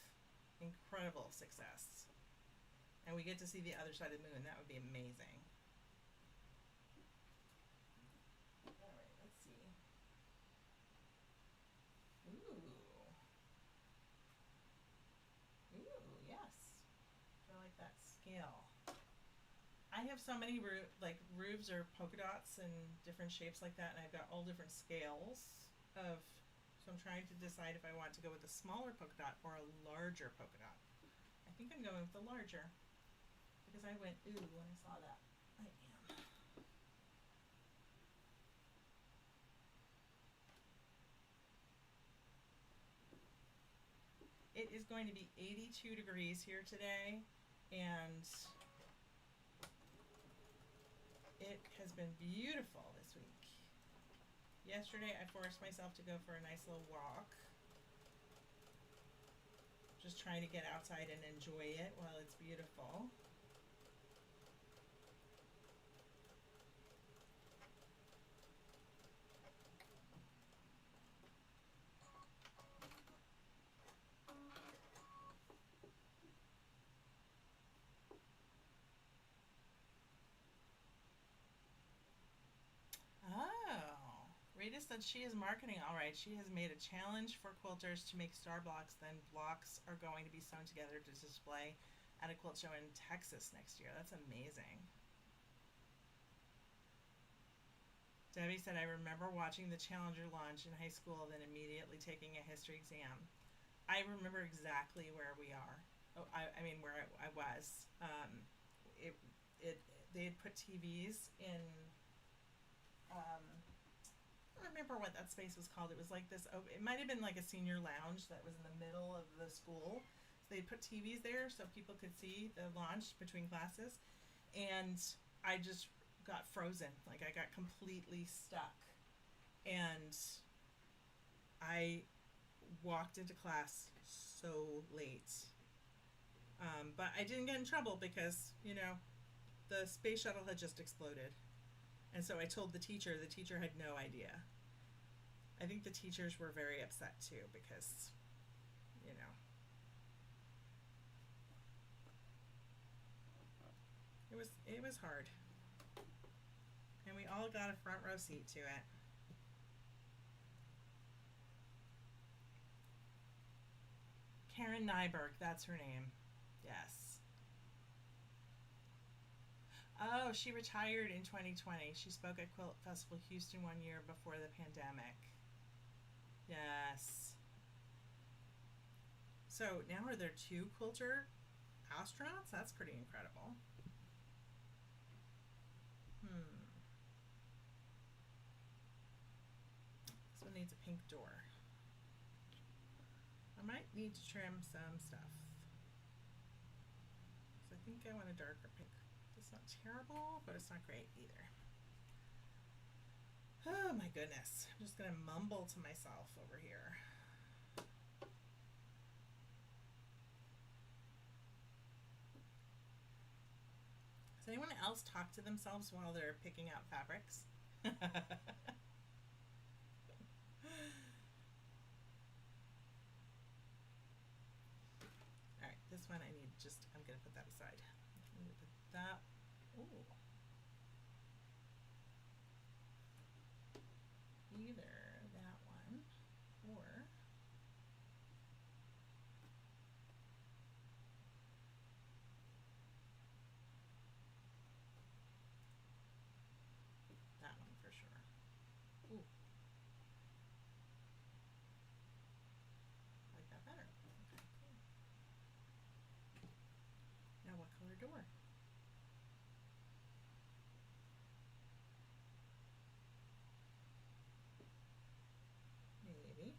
incredible success. And we get to see the other side of the moon. That would be amazing. Alright, let's see. Ew. I have so many roofs or polka dots and different shapes like that, and I've got all different scales of. So I'm trying to decide if I want to go with a smaller polka dot or a larger polka dot. I think I'm going with the larger because I went ooh when I saw that. I am. It is going to be 82 degrees here today, and it has been beautiful this week. Yesterday I forced myself to go for a nice little walk. Just trying to get outside and enjoy it while it's beautiful. Oh, Rita said she is marketing all right. She has made a challenge for quilters to make star blocks. Then blocks are going to be sewn together to display at a quilt show in Texas next year. That's amazing. Debbie said, I remember watching the Challenger launch in high school, then immediately taking a history exam. I remember exactly where we are. Oh, I mean, where I was. It, they had put TVs in, I don't remember what that space was called. It was like this, it might have been like a senior lounge that was in the middle of the school. So they put TVs there so people could see the launch between classes. And I just got frozen. Like I got completely stuck. And I walked into class so late. But I didn't get in trouble because, you know, the space shuttle had just exploded. And so I told the teacher had no idea. I think the teachers were very upset too because, you know, it was hard. And we all got a front row seat to it. Karen Nyberg, that's her name. Yes. Oh, she retired in 2020. She spoke at Quilt Festival Houston 1 year before the pandemic. Yes. So now are there 2 quilter astronauts? That's pretty incredible. This one needs a pink door. I might need to trim some stuff. So I think I want a darker pink. It's not terrible, but it's not great either. Oh my goodness. I'm just gonna mumble to myself over here. Does anyone else talk to themselves while they're picking out fabrics? Alright, this one I need just, I'm gonna put that aside. I'm gonna put that, ooh. Either that one or that one for sure. Ooh. Like that better. Okay, cool. Now what color door? Maybe.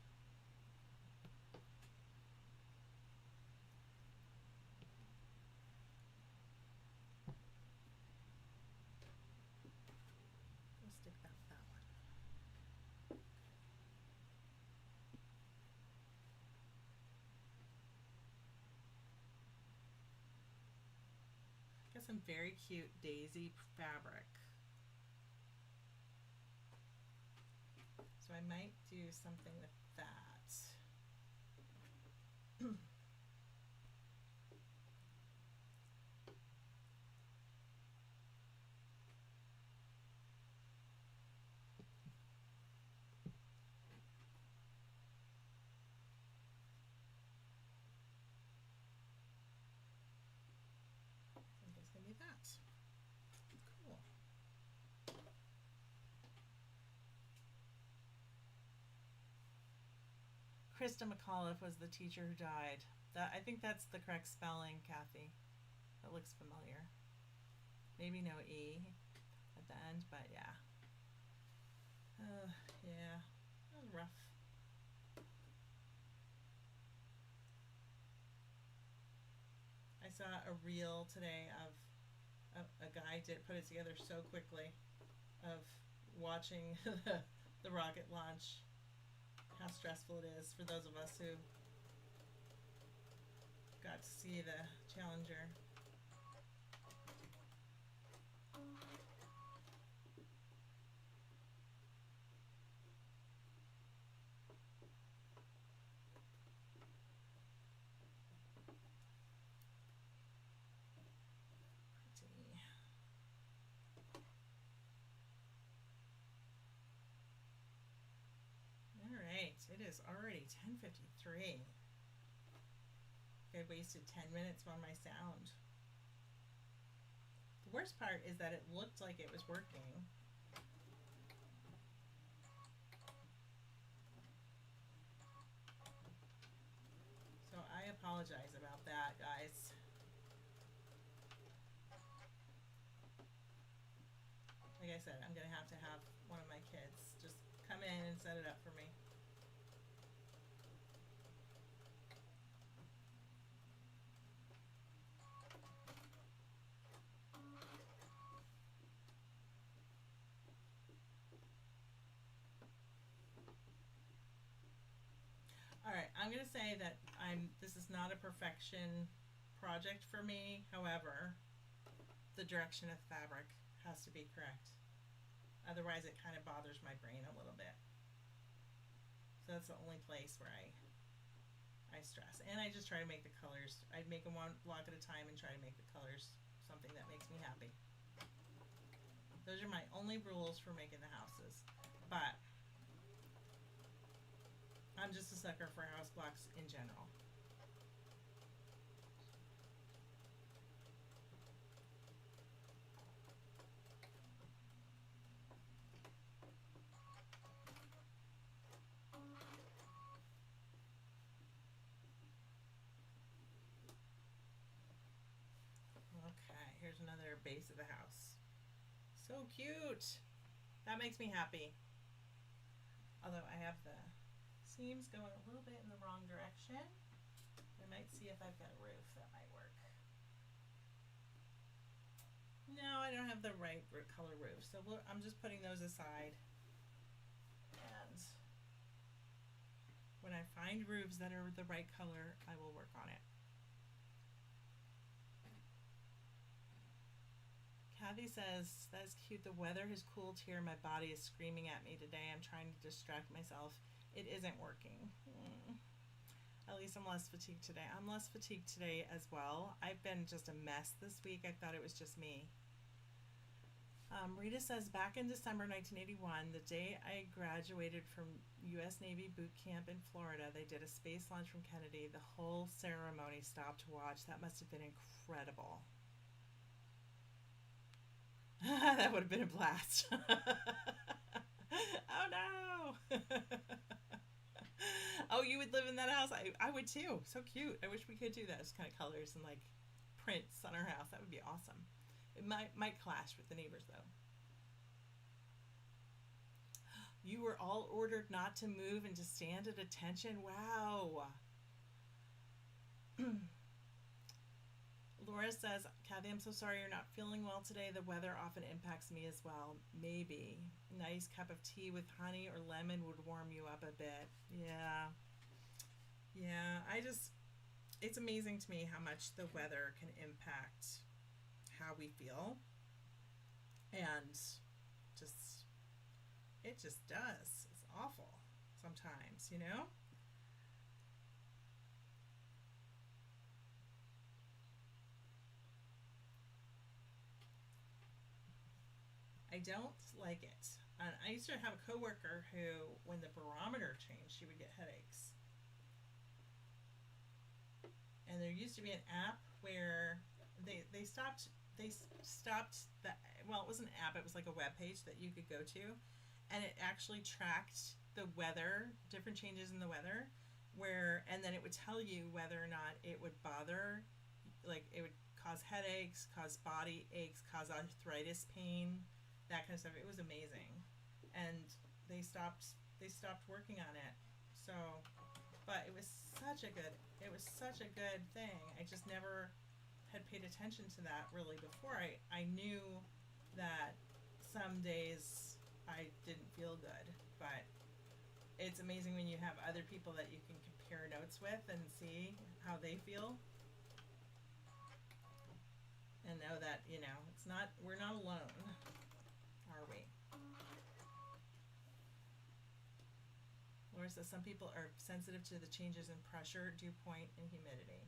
We'll stick that with that one. Got some very cute daisy fabric. So I might do something with that. Krista McAuliffe was the teacher who died. I think that's the correct spelling, Kathy. That looks familiar. Maybe no E at the end, but yeah. Yeah, that was rough. I saw a reel today of a guy put it together so quickly of watching the rocket launch. How stressful it is for those of us who got to see the Challenger. Alright, it is already 10:53. I wasted 10 minutes on my sound. The worst part is that it looked like it was working. So I apologize about that, guys. Like I said, I'm going to have one of my kids just come in and set it up for me. Alright, I'm going to say that this is not a perfection project for me. However, the direction of fabric has to be correct. Otherwise, it kind of bothers my brain a little bit. So that's the only place where I stress. And I just try to make the colors. I make them one block at a time and try to make the colors something that makes me happy. Those are my only rules for making the houses. But I'm just a sucker for house blocks in general. Okay, here's another base of the house. So cute! That makes me happy. Although I have the seams going a little bit in the wrong direction. I might see if I've got a roof that might work. No, I don't have the right color roof, so I'm just putting those aside. And when I find roofs that are the right color, I will work on it. Kathy says, that's cute. The weather has cooled here. My body is screaming at me today. I'm trying to distract myself. It isn't working. At least I'm less fatigued today. I'm less fatigued today as well. I've been just a mess this week. I thought it was just me. Rita says, back in December 1981, the day I graduated from U.S. Navy boot camp in Florida, they did a space launch from Kennedy. The whole ceremony stopped to watch. That must have been incredible. That would have been a blast. Oh no. Oh, you would live in that house? I would too. So cute. I wish we could do those kind of colors and like prints on our house. That would be awesome. It might clash with the neighbors though. You were all ordered not to move and to stand at attention. Wow. Laura says, Kathy, I'm so sorry you're not feeling well today. The weather often impacts me as well. Maybe. Nice cup of tea with honey or lemon would warm you up a bit. Yeah. Yeah, it's amazing to me how much the weather can impact how we feel. And it just does. It's awful sometimes, you know? I don't like it. I used to have a coworker who, when the barometer changed, she would get headaches. And there used to be an app where they stopped the, well, it wasn't an app, it was like a web page that you could go to, and it actually tracked the weather, different changes in the weather, where, and then it would tell you whether or not it would bother, like it would cause headaches, cause body aches, cause arthritis pain, that kind of stuff. It was amazing. And they stopped working on it. So, but it was such a good thing. I just never had paid attention to that really before. I knew that some days I didn't feel good, but it's amazing when you have other people that you can compare notes with and see how they feel, and know that, you know, we're not alone, are we? Laura says some people are sensitive to the changes in pressure, dew point, and humidity.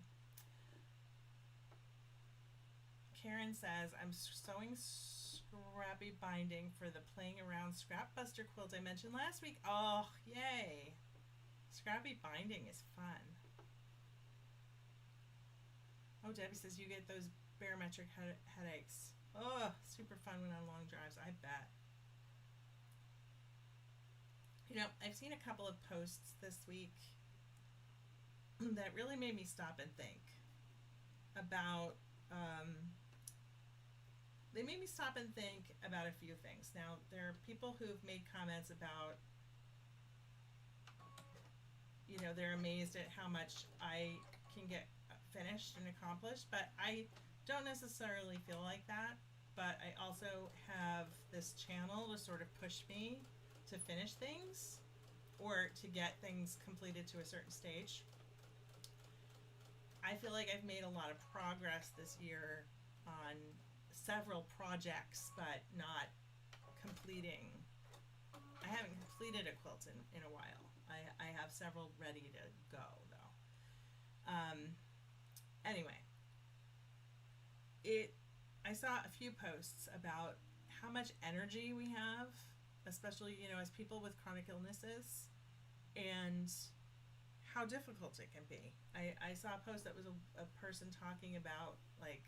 Karen says, I'm sewing scrappy binding for the playing around scrap buster quilt I mentioned last week. Oh, yay. Scrappy binding is fun. Oh, Debbie says you get those barometric headaches. Oh, super fun when on long drives, I bet. You know, I've seen a couple of posts this week that really made me stop and think about, they made me stop and think about a few things. Now, there are people who've made comments about, you know, they're amazed at how much I can get finished and accomplished, but I don't necessarily feel like that. But I also have this channel to sort of push me to finish things or to get things completed to a certain stage. I feel like I've made a lot of progress this year on several projects, but not completing. I haven't completed a quilt in a while. I have several ready to go, though. Anyway, I saw a few posts about how much energy we have, especially, you know, as people with chronic illnesses, and how difficult it can be. I saw a post that was a person talking about, like,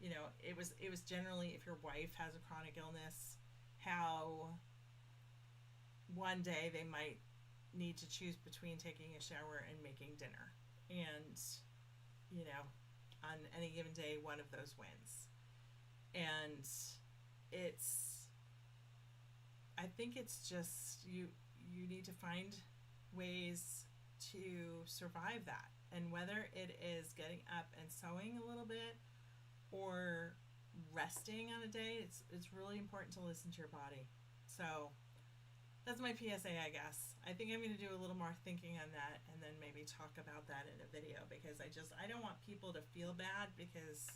you know, it was generally if your wife has a chronic illness, how one day they might need to choose between taking a shower and making dinner. And, you know, on any given day, one of those wins. And I think it's just, you need to find ways to survive that. And whether it is getting up and sewing a little bit or resting on a day, it's really important to listen to your body. So that's my PSA, I guess. I think I'm going to do a little more thinking on that and then maybe talk about that in a video, because I don't want people to feel bad because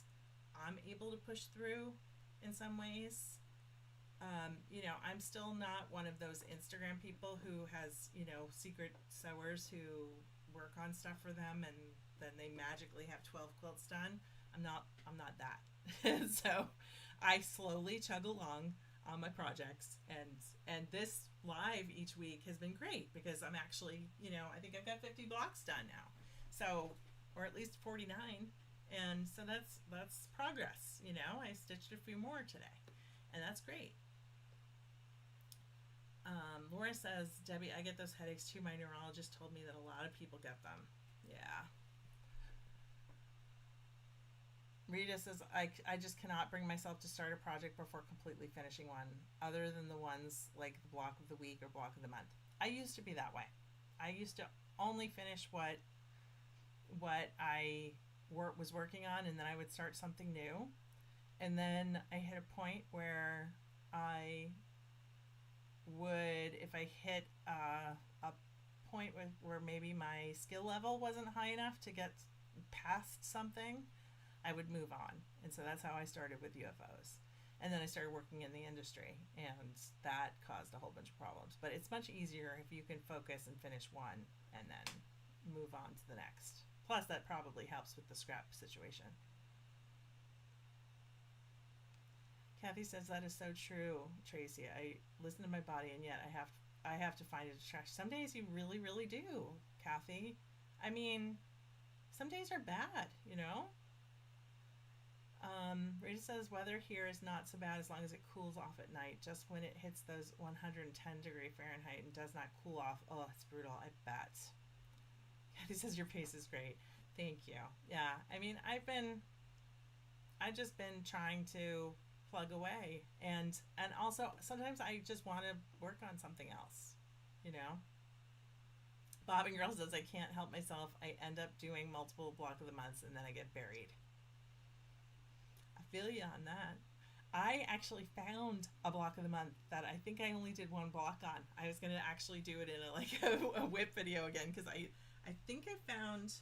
I'm able to push through in some ways. You know, I'm still not one of those Instagram people who has, you know, secret sewers who work on stuff for them and then they magically have 12 quilts done. I'm not that. So I slowly chug along on my projects, and this live each week has been great because I'm actually, you know, I think I've got 50 blocks done now. So, or at least 49. And so that's progress, you know. I stitched a few more today, and that's great. Laura says, Debbie, I get those headaches too. My neurologist told me that a lot of people get them. Yeah. Rita says, I just cannot bring myself to start a project before completely finishing one, other than the ones like the block of the week or block of the month. I used to be that way. I used to only finish what I was working on, and then I would start something new. And then I hit a point where I would, if I hit a point where maybe my skill level wasn't high enough to get past something, I would move on. And so that's how I started with UFOs. And then I started working in the industry, and that caused a whole bunch of problems. But it's much easier if you can focus and finish one and then move on to the next. Plus, that probably helps with the scrap situation. Kathy says, that is so true, Tracy. I listen to my body, and yet I have to find a distraction. Some days you really, really do, Kathy. I mean, some days are bad, you know? Rita says, weather here is not so bad as long as it cools off at night. Just when it hits those 110 degree Fahrenheit and does not cool off, oh, it's brutal, I bet. He says your pace is great. Thank you. Yeah, I mean, I've just been trying to plug away, and also sometimes I just want to work on something else, you know. Bobbing Girl says I can't help myself. I end up doing multiple block of the months and then I get buried. I feel you on that. I actually found a block of the month that I think I only did one block on. I was gonna actually do it in a whip video again because I think I found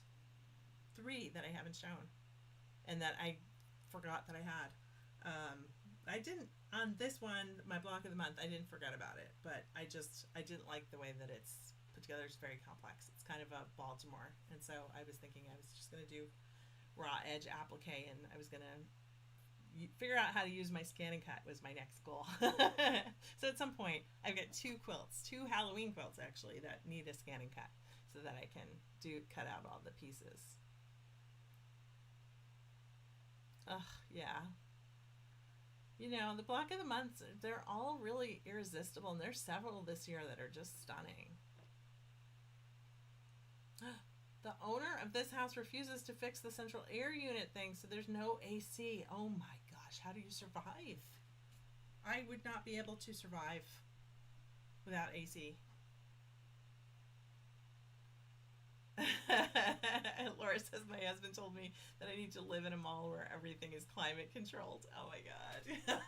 three that I haven't shown and that I forgot that I had. I didn't on this one, my block of the month. I didn't forget about it, but I didn't like the way that it's put together. It's very complex. It's kind of a Baltimore, and so I was thinking I was just gonna do raw edge applique, and I was gonna figure out how to use my scan and cut was my next goal. So at some point, I've got two Halloween quilts actually that need a scan and cut, so that I can cut out all the pieces. Ugh, yeah. You know, the block of the months, they're all really irresistible, and there's several this year that are just stunning. The owner of this house refuses to fix the central air unit thing, so there's no AC. Oh my gosh, how do you survive? I would not be able to survive without AC. Laura says my husband told me that I need to live in a mall where everything is climate controlled. Oh my god.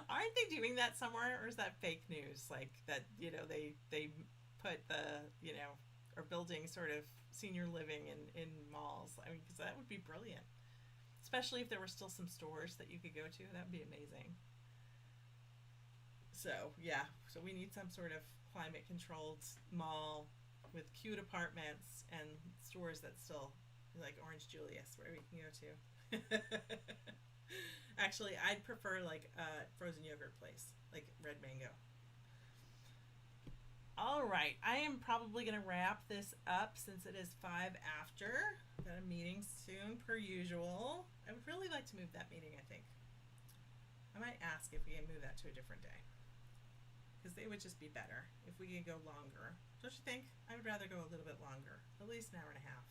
Aren't they doing that somewhere, or is that fake news? Like that, you know, they put the, you know, or building sort of senior living in malls. I mean, because that would be brilliant, especially if there were still some stores that you could go to. That would be amazing. So yeah, so we need some sort of climate controlled mall with cute apartments and stores that still like Orange Julius where we can go to. Actually, I'd prefer like a frozen yogurt place, like Red Mango. All right, I am probably going to wrap this up since it is 5 after. Got a meeting soon, per usual. I would really like to move that meeting, I think. I might ask if we can move that to a different day, because they would just be better if we could go longer. Don't you think? I would rather go a little bit longer, at least an hour and a half.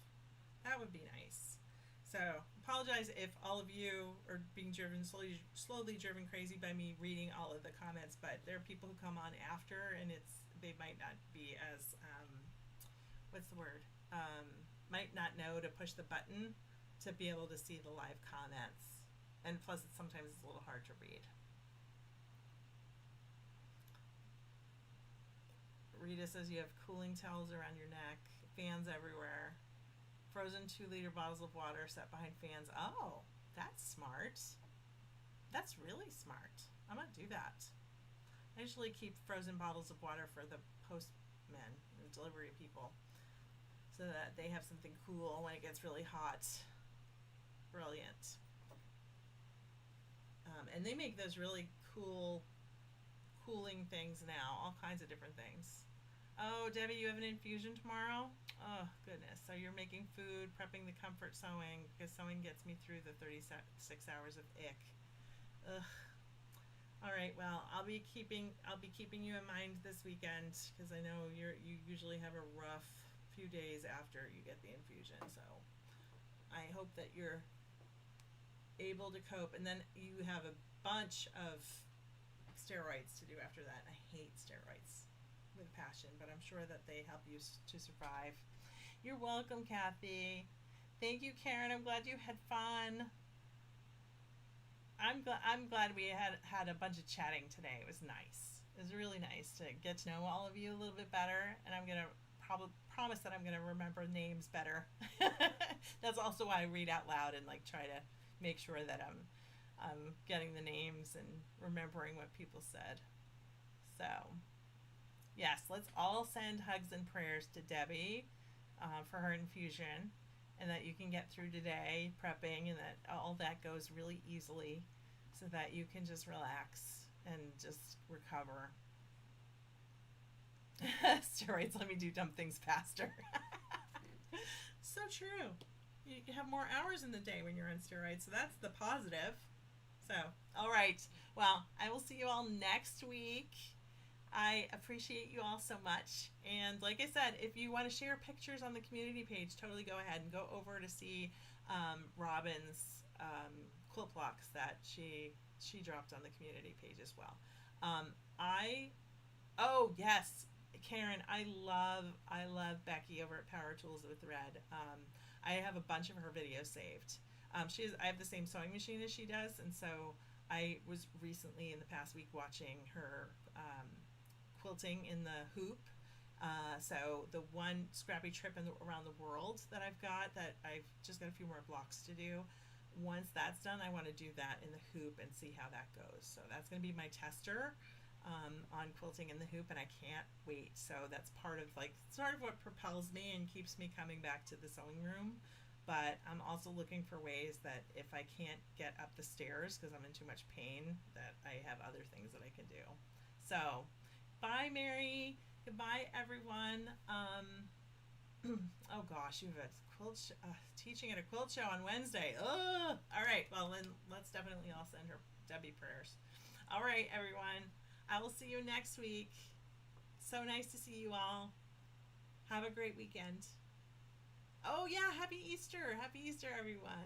That would be nice. So, apologize if all of you are being slowly driven crazy by me reading all of the comments, but there are people who come on after, and they might not be as, what's the word? Might not know to push the button to be able to see the live comments. And plus, sometimes it's a little hard to read. Rita says you have cooling towels around your neck, fans everywhere, frozen 2-liter bottles of water set behind fans. Oh, that's smart. That's really smart. I'm gonna do that. I usually keep frozen bottles of water for the postmen and delivery people, so that they have something cool when it gets really hot. Brilliant. And they make those really cool cooling things now, all kinds of different things. Oh, Debbie, you have an infusion tomorrow? Oh, goodness. So you're making food, prepping the comfort sewing, because sewing gets me through the 36 hours of ick. Ugh. All right, well, I'll be keeping you in mind this weekend, because I know you usually have a rough few days after you get the infusion. So I hope that you're able to cope, and then you have a bunch of steroids to do after that. I hate steroids with a passion, but I'm sure that they help you to survive. You're welcome, Kathy. Thank you, Karen. I'm glad you had fun. I'm glad we had a bunch of chatting today. It was nice. It was really nice to get to know all of you a little bit better, and I'm gonna promise that I'm gonna remember names better. That's also why I read out loud and like try to make sure that I'm getting the names and remembering what people said. So, yes, let's all send hugs and prayers to Debbie for her infusion, and that you can get through today prepping, and that all that goes really easily, so that you can just relax and just recover. Steroids let me do dumb things faster. So true. You have more hours in the day when you're on steroids, so that's the positive. So, all right. Well, I will see you all next week. I appreciate you all so much. And like I said, if you want to share pictures on the community page, totally go ahead and go over to see Robin's quilt blocks that she dropped on the community page as well. I Oh yes, Karen, I love Becky over at Power Tools with Red. I have a bunch of her videos saved. I have the same sewing machine as she does, and so I was recently in the past week watching her quilting in the hoop. So the one scrappy trip around the world that I've got, that I've just got a few more blocks to do. Once that's done, I want to do that in the hoop and see how that goes. So that's going to be my tester on quilting in the hoop, and I can't wait. So that's part of sort of what propels me and keeps me coming back to the sewing room. But I'm also looking for ways that if I can't get up the stairs because I'm in too much pain, that I have other things that I can do. So, bye, Mary. Goodbye, everyone. Oh gosh, you have a teaching at a quilt show on Wednesday. Ugh. All right. Well, then let's definitely all send her Debbie prayers. All right, everyone. I will see you next week. So nice to see you all. Have a great weekend. Oh yeah, happy Easter. Happy Easter, everyone.